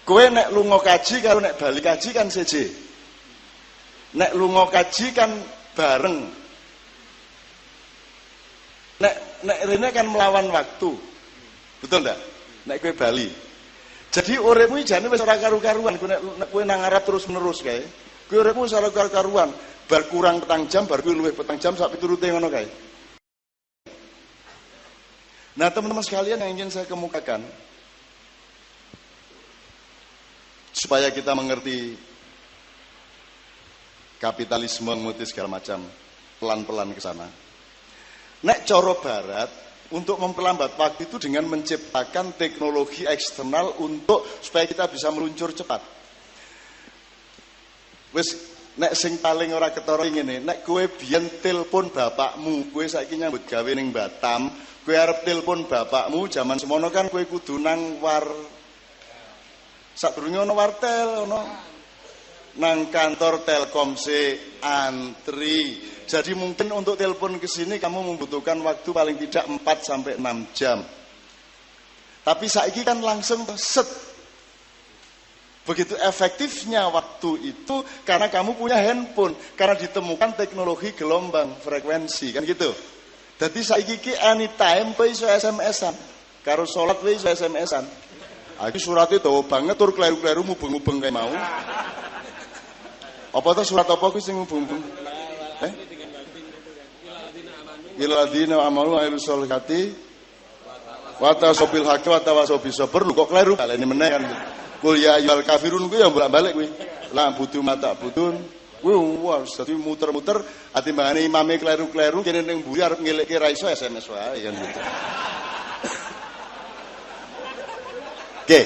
Kowe nek lunga kaji karo nek bali kaji kan seje. Nek lunga kaji kan bareng. Nek rene kan melawan waktu. Betul ndak? Nek kowe bali. Jadi uripmu jane wis ora karu-karuan nek kowe nang ngarep terus-menerus kae. Kowe uripmu ora karu-karuan. Bar kurang petang jam, bar kowe luwih petang jam sak piturute ngono kae. Nah, teman-teman sekalian yang ingin saya kemukakan supaya kita mengerti kapitalisme mengerti segala macam pelan-pelan ke sana. Nek coro barat untuk memperlambat waktu itu dengan menciptakan teknologi eksternal untuk supaya kita bisa meluncur cepat. Wes nek sing paling ora ketara ngene, nek kowe biyen telepon bapakmu, kowe saiki nyambut gawe ning Batam, kowe arep telepon bapakmu jaman semono kan kowe kudu nang sadurunge ana wartel, ana nang kantor Telkom antri. Jadi mungkin untuk telepon ke sini kamu membutuhkan waktu paling tidak 4 sampai 6 jam. Tapi saiki kan langsung set. Begitu efektifnya waktu itu karena kamu punya handphone, karena ditemukan teknologi gelombang frekuensi kan gitu. Jadi saiki ki anytime kowe iso SMS-an. Karo salat kowe iso SMS-an. Iki surate dawa banget tur kleru-kleru mubeng-mubeng kae mau. Apa to surat apa kuwi sing mubeng-mubeng? Iladina amalu airus solihati wa tawasobil haqqi wa tawasobil sabr. Kok kleru baleni meneh kan. Kul ya ayyuhal kafirun kuwi ya bolak-balik kuwi. La budu mata budun. Kuwi wah dadi muter-muter atimbangane imame kleru-kleru kene ning mburi arep ngelekke ra iso SMS wae kan gitu. Oke.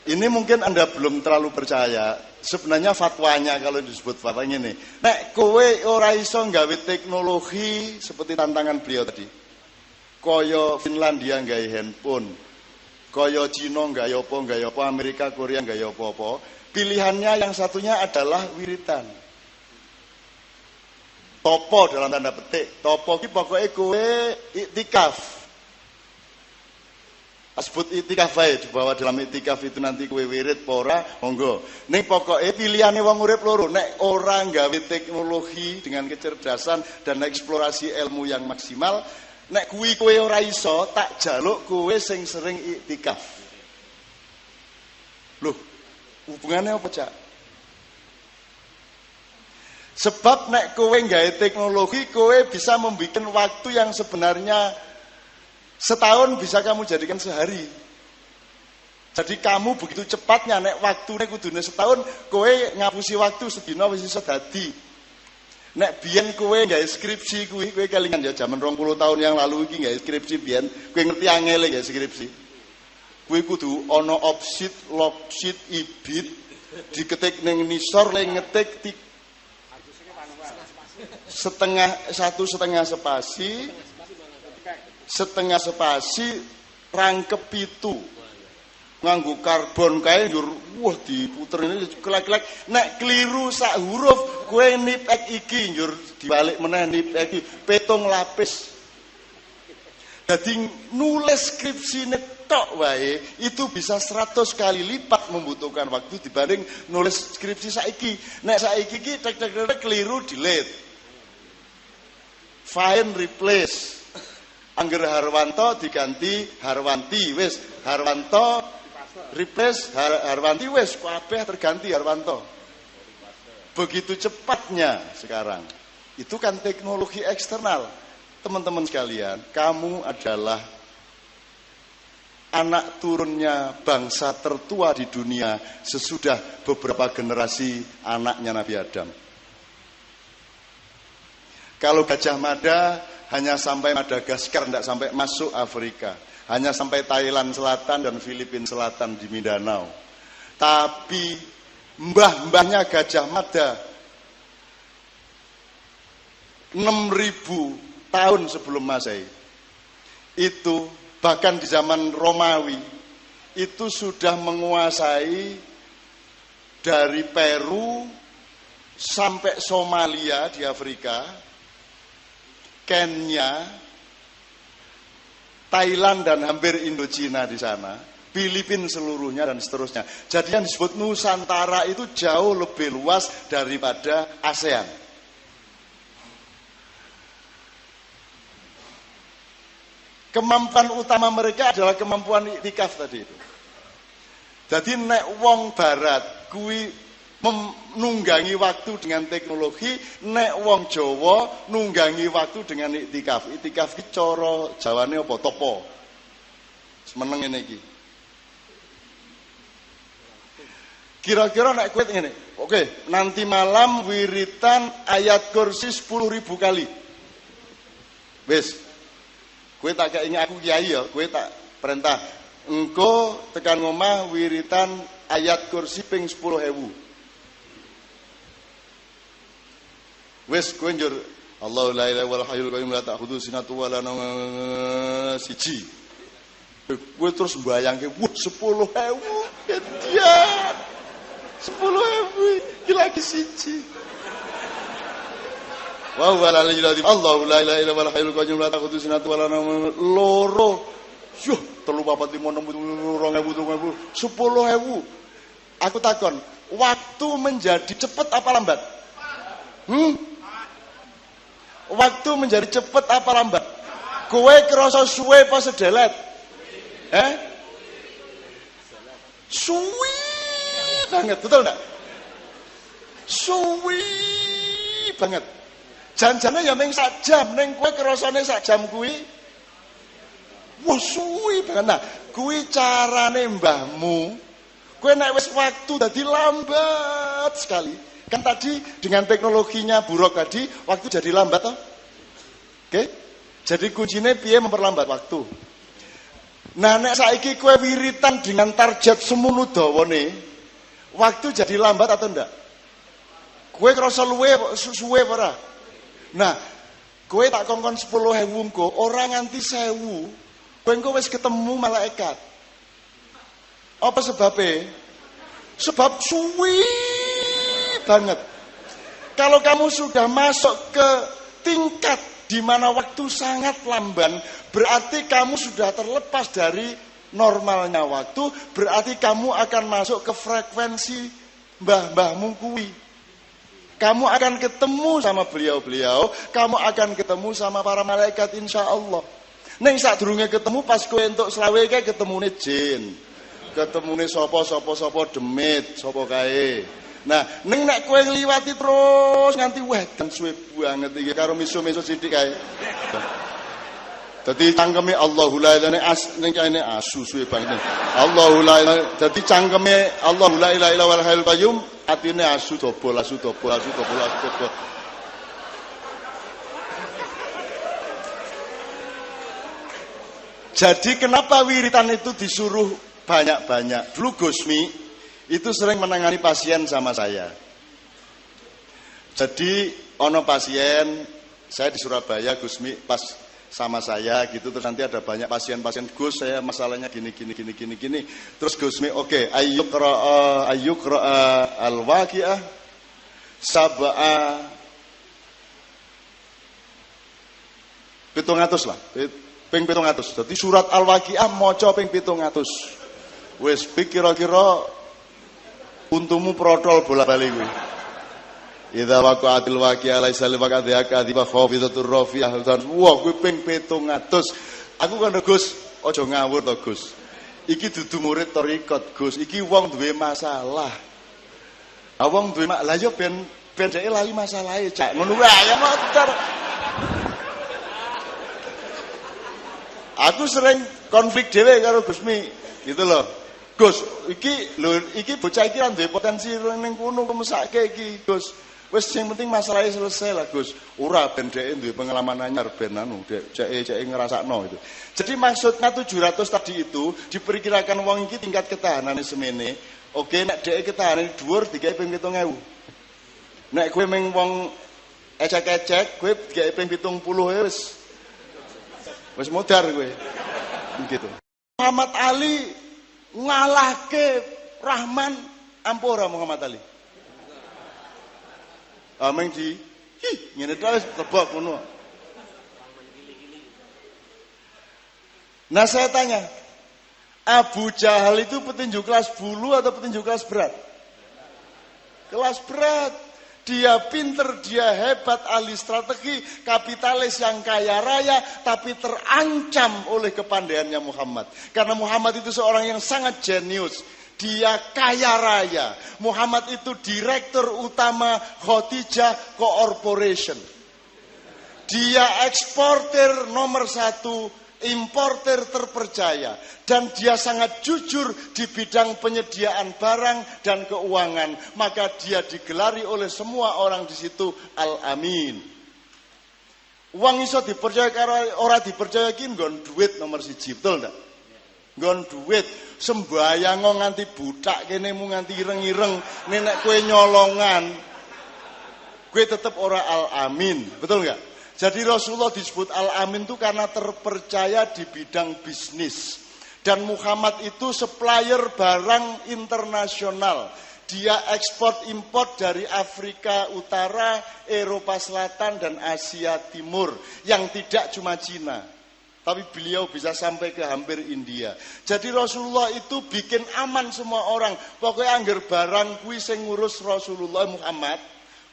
Ini mungkin Anda belum terlalu percaya. Sebenarnya fatwanya kalau disebut fatwa ngene. Nek kowe ora iso nggawe teknologi seperti tantangan beliau tadi. Kaya Finlandia nggawe handphone. Kaya Cina nggawe apa, Amerika, Korea nggawe apa-apa. Pilihannya yang satunya adalah wiritan. Topo dalam tanda petik. Topo ki pokoke kowe iktikaf. Sebut iktikaf ae, bahwa dalam iktikaf itu nanti kowe wirid apa ora, monggo. Ning pokoke pilihane wong urip loro, nek ora nggawe teknologi dengan kecerdasan dan eksplorasi ilmu yang maksimal, nek kuwi kowe ora iso, tak jaluk kowe sing sering iktikaf. Loh, hubungannya apa, Cak? Sebab nek kowe nggawe teknologi, kowe bisa membuat waktu yang sebenarnya setahun bisa kamu jadikan sehari. Jadi kamu begitu cepatnya nek waktune kudune setahun, kowe ngapusi waktu sedina wis iso dadi. Nek biyen kowe nggawe skripsi kuwi, kowe kelingan ya jaman 20 tahun yang lalu iki nggawe skripsi biyen, kowe ngerti angele nggawe skripsi. Kowe kudu ana opsit, logsit, ibit, diketik ning nisor le ngetik setengah spasi rangkep pitu nganggo karbon kae njur wah diputer ini klek-klek nek keliru sak huruf kowe nipek iki njur dibalik meneh nipek iki 7 lapis. Dadi nulis skripsine tok wae itu bisa 100 kali lipat membutuhkan waktu dibanding nulis skripsi saiki. Nek saiki iki tek-tek keliru delete. Find replace. Angger Harwanto diganti Harwanti, wis Harwanto replace Harwanti, wis kabeh terganti Harwanto. Begitu cepatnya sekarang. Itu kan teknologi eksternal. Teman-teman sekalian, kamu adalah anak turunnya bangsa tertua di dunia sesudah beberapa generasi anaknya Nabi Adam. Kalau Gajah Mada hanya sampai Madagaskar, tidak sampai masuk Afrika. Hanya sampai Thailand Selatan dan Filipina Selatan di Mindanao. Tapi mbah-mbahnya Gajah Mada 6.000 tahun sebelum Masehi. Itu bahkan di zaman Romawi itu sudah menguasai dari Peru sampai Somalia di Afrika, Kenya, Thailand dan hampir Indochina di sana. Filipina seluruhnya dan seterusnya. Jadi yang disebut Nusantara itu jauh lebih luas daripada ASEAN. Kemampuan utama mereka adalah kemampuan iktikaf tadi itu. Jadi nek wong barat kuwi nunggangi waktu dengan teknologi, nek wong Jawa nunggangi waktu dengan iktikaf. Iktikaf iki cara Jawane apa? Topo. Semeneng ngene iki. Kira-kira nek kowe ngene. Oke, nanti malam wiritan ayat kursi 10.000 kali. Wis. Kowe tak kei aku kiai ya, kowe tak perintah. Engko tekan ngomah wiritan ayat kursi ping 10.000. Wis kowe njur Allahu la ilaha wal hayyul qayyum la ta'khudhu sinatun wa la nawm siji. Kowe terus mbayangke 10.000 kedian. 10.000 iki lagi siji. Wa huwa al-aliyyul Allahu la ilaha illa wal hayyul qayyum la ta'khudhu sinatun wa la nawm loro. Yuh, 3 4 5 6 7 10.000. Aku takon, waktu menjadi cepet apa lambat? Waktu menjadi cepet apa lambat? Kowe kerasa suwe apa sedelet? Suwi banget, betul enggak? Suwi banget. Janjane ya ming sak jam, ning kowe kerasane sak jam kuwi. Wah suwi banget. Nah, kuwi carane mbahmu. Kowe nek wis waktu dadi lambat sekali. Kan tadi dengan teknologinya buruk tadi, waktu jadi lambat toh? Oke? Jadi kuncinya piye memperlambat waktu. Nah, nek saiki kowe wiritan dengan target semono dawane, waktu jadi lambat atau enggak? Kowe krasa suwe apa ora? Nah, kowe tak kongkon 10.000 engko, ora nganti 1.000. Kowe engko wis ketemu malaikat. Apa sebabnya? Sebab suwi banget. Kalau kamu sudah masuk ke tingkat di mana waktu sangat lamban, berarti kamu sudah terlepas dari normalnya waktu, berarti kamu akan masuk ke frekuensi mbah-mbahmu kuwi. Kamu akan ketemu sama beliau-beliau, kamu akan ketemu sama para malaikat insya Allah. Neng sadurunge ketemu pas kowe entuk selawe kae ketemune jin. Ketemune sapa demit, sapa kae. Nah, neng nek kowe ngliwati terus nganti dan suwe banget iki karo miso-miso sithik kae. Dadi cangkeme Allahu la ilaha ning kene asu suwe banget. Allahu la ilaha dadi cangkeme Allahu la ilaha illa wal hayyul qayyum atine asu dobol. Jadi kenapa wiritan itu disuruh banyak-banyak? Dulu Gusmi itu sering menangani pasien sama saya. Jadi ono pasien, saya di Surabaya, Gusmi pas sama saya gitu, terus nanti ada banyak pasien-pasien, Gus saya masalahnya gini. Terus Gusmi, oke, ayyuqra al-waqi'ah sab'a 700 lah. Ping 700. Dadi surat Al-Waqiah maca ping 700. Wis kira-kira untumu protol bola-bali kuwi. Idza waqa'atil waqi'ah laisa li waqa'atiha kadhiba khafidatur rafi'ah. Wah, kuwi ping 700. Aku kan Gus, aja ngawur to, Gus. Iki dudu murid thariqat, Gus. Iki wong duwe masalah. Ah wong duwe lah yo ben dhek lali masalahe, Cak. Ngono wae ya motor. Aku sering konflik dhewe karo Gusmi, gitu loh. Gus, iki bocah iki duwe potensi ning kono mesake iki, Gus. Wis sing penting masalahnya selesai lah, Gus. Ora ben dhek duwe pengalaman anyar ben anu, cek ngrasakno itu. Jadi maksudnya 700 tadi itu diperkirakan wong iki tingkat ketahanane semene. Oke, nek dhek ketahanane dhuwur digawe ping 7.000. Nek kowe ming wong ecek-ecek, kowe digawe ping 70 wis modar kowe. Begitu. Muhammad Ali ngalahke Rahman ampura Muhammad Ali. Ameng di ngene ta wis tebak ngono. Nah saya tanya, Abu Jahal itu petinju kelas bulu atau petinju kelas berat? Kelas berat. Dia pinter, dia hebat, ahli strategi, kapitalis yang kaya raya, tapi terancam oleh kepandaiannya Muhammad. Karena Muhammad itu seorang yang sangat jenius. Dia kaya raya. Muhammad itu direktur utama Khadijah Corporation. Dia eksportir nomor 1, importer terpercaya, dan dia sangat jujur di bidang penyediaan barang dan keuangan, maka dia digelari oleh semua orang di situ Al-Amin. Uang iso dipercaya karo ora dipercaya ki nggon duit nomor 1, betul ndak? Nggon duit, sembayang nganti butak kene mu nganti ireng-ireng, nek kowe nyolongan kowe tetep ora Al-Amin, betul nggak? Jadi Rasulullah disebut Al-Amin itu karena terpercaya di bidang bisnis. Dan Muhammad itu supplier barang internasional. Dia ekspor impor dari Afrika Utara, Eropa Selatan, dan Asia Timur. Yang tidak cuma Cina. Tapi beliau bisa sampai ke hampir India. Jadi Rasulullah itu bikin aman semua orang. Pokoknya angger barang kui sing ngurus Rasulullah Muhammad,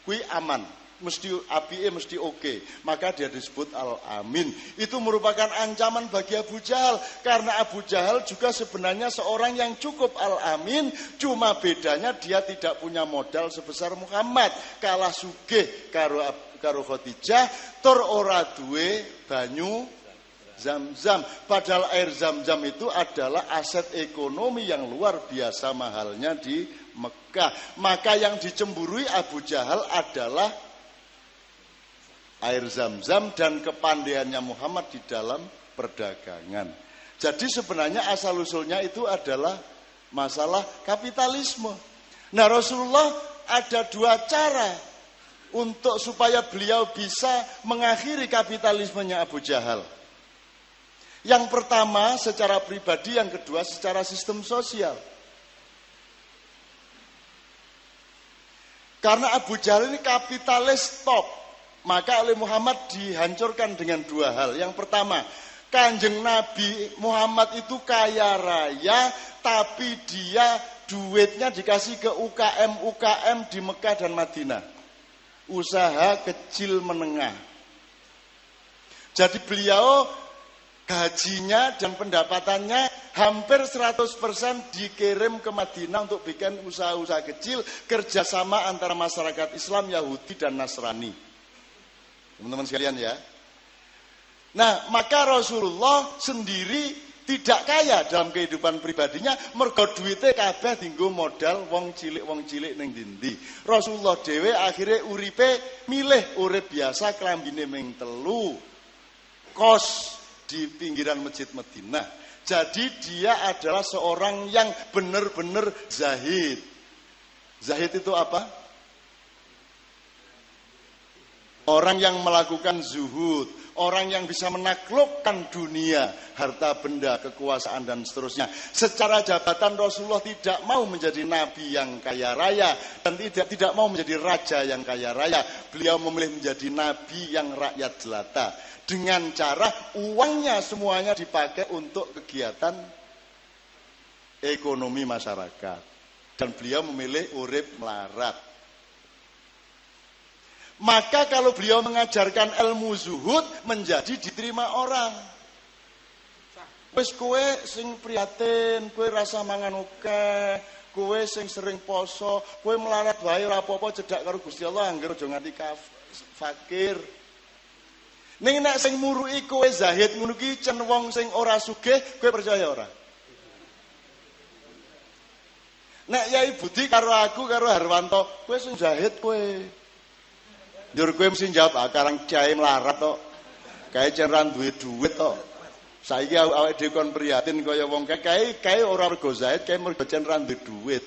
kui aman. Mesti APE mesti oke. Maka dia disebut Al-Amin. Itu merupakan ancaman bagi Abu Jahal, karena Abu Jahal juga sebenarnya seorang yang cukup Al-Amin, cuma bedanya dia tidak punya modal sebesar Muhammad. Kalah sugih karo Khadijah, tur ora duwe banyu Zam-Zam. Padahal air Zam-Zam itu adalah aset ekonomi yang luar biasa mahalnya di Mekah. Maka yang dicemburui Abu Jahal adalah air Zam-Zam dan kepandaiannya Muhammad di dalam perdagangan. Jadi sebenarnya asal-usulnya itu adalah masalah kapitalisme. Nah, Rasulullah ada 2 cara untuk supaya beliau bisa mengakhiri kapitalismenya Abu Jahal. Yang pertama secara pribadi, yang kedua secara sistem sosial. Karena Abu Jahal ini kapitalis top. Maka oleh Muhammad dihancurkan dengan 2 hal. Yang pertama, Kanjeng Nabi Muhammad itu kaya raya, tapi dia duitnya dikasih ke UKM di Mekah dan Madinah. Usaha kecil menengah. Jadi beliau gajinya dan pendapatannya hampir 100% dikirim ke Madinah untuk bikin usaha-usaha kecil, kerjasama antara masyarakat Islam, Yahudi, dan Nasrani. Teman-teman sekalian ya. Nah, maka Rasulullah sendiri tidak kaya dalam kehidupan pribadinya, mergo duwite kabeh dienggo modal wong cilik ning ndi. Rasulullah dhewe akhirnya uripe milih urip biasa, klambine ming 3, kos di pinggiran Masjid Madinah. Jadi dia adalah seorang yang benar-benar zahid. Zahid itu apa? Orang yang melakukan zuhud, orang yang bisa menaklukkan dunia, harta benda, kekuasaan, dan seterusnya. Secara jabatan Rasulullah tidak mau menjadi nabi yang kaya raya, dan tidak mau menjadi raja yang kaya raya. Beliau memilih menjadi nabi yang rakyat jelata, dengan cara uangnya semuanya dipakai untuk kegiatan ekonomi masyarakat. Dan beliau memilih urip melarat. Maka kalau beliau mengajarkan ilmu zuhud, menjadi diterima orang. Wis kowe sing prihatin, kowe rasa mangan akeh, kowe sing sering poso, kowe melarat wae ora apa-apa cedhak karo Gusti Allah, angger aja nganti fakir. Ning nek sing muruki kowe zahid ngono ki cen wong sing ora sugih, kowe percaya ora? Nek Yai Budi karo aku karo Harwanto, kowe sing zahid kowe. Njur kowe mesti jawab, karang jahe melarat tok. Kae cen ra duwe dhuwit tok. Saiki awake dhewe kon prihatin kaya wong kae ora rego zahid, kae mergo cen ra duwe dhuwit.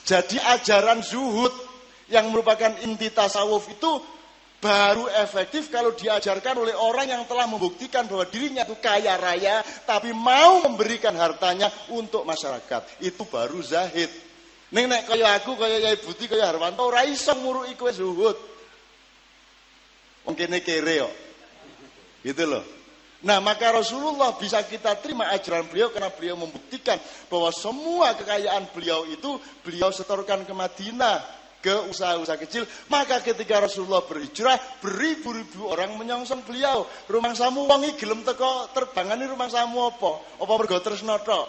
Jadi ajaran zuhud yang merupakan inti tasawuf itu baru efektif kalau diajarkan oleh orang yang telah membuktikan bahwa dirinya itu kaya raya, tapi mau memberikan hartanya untuk masyarakat. Itu baru zahid. Nek kaya aku, kaya Yai Buti, kaya Harwanto, ora iso nguruki kowe zuhud. Wong kene kere kok. Gitu loh. Nah, maka Rasulullah bisa kita terima ajaran beliau karena beliau membuktikan bahwa semua kekayaan beliau itu beliau setorkan ke Madinah, ke usaha-usaha kecil. Maka ketika Rasulullah berhijrah, beribu-ribu orang menyongsong beliau. Rumah samu wangi gelem teko terbangane rumah samu apa? Apa mergo tresno tok?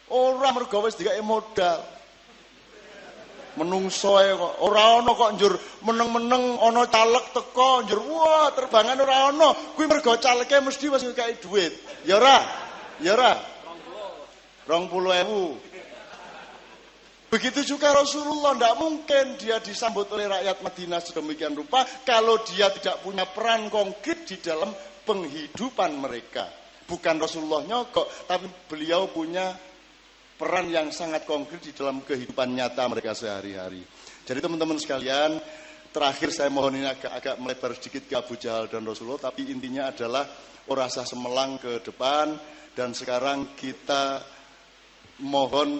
Ora mergo wis dikake modal. Menungso kok ora ana kok njur meneng-meneng ana caleg teko njur wah terbangan ora ana kuwi mergo caleke mesti wis ngekeki dhuwit ya ora 20.000 begitu juga Rasulullah ndak mungkin dia disambut oleh rakyat Madinah sedemikian rupa kalau dia tidak punya peran konkret di dalam penghidupan mereka. Bukan Rasulullah nyogok tapi beliau punya peran yang sangat konkret di dalam kehidupan nyata mereka sehari-hari. Jadi teman-teman sekalian, terakhir saya mohon ini agak melebar sedikit ke Abu Jahal dan Rasulullah, tapi intinya adalah orasa semelang ke depan, dan sekarang kita mohon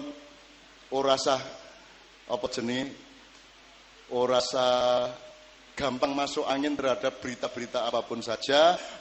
orasa orasa gampang masuk angin terhadap berita-berita apapun saja.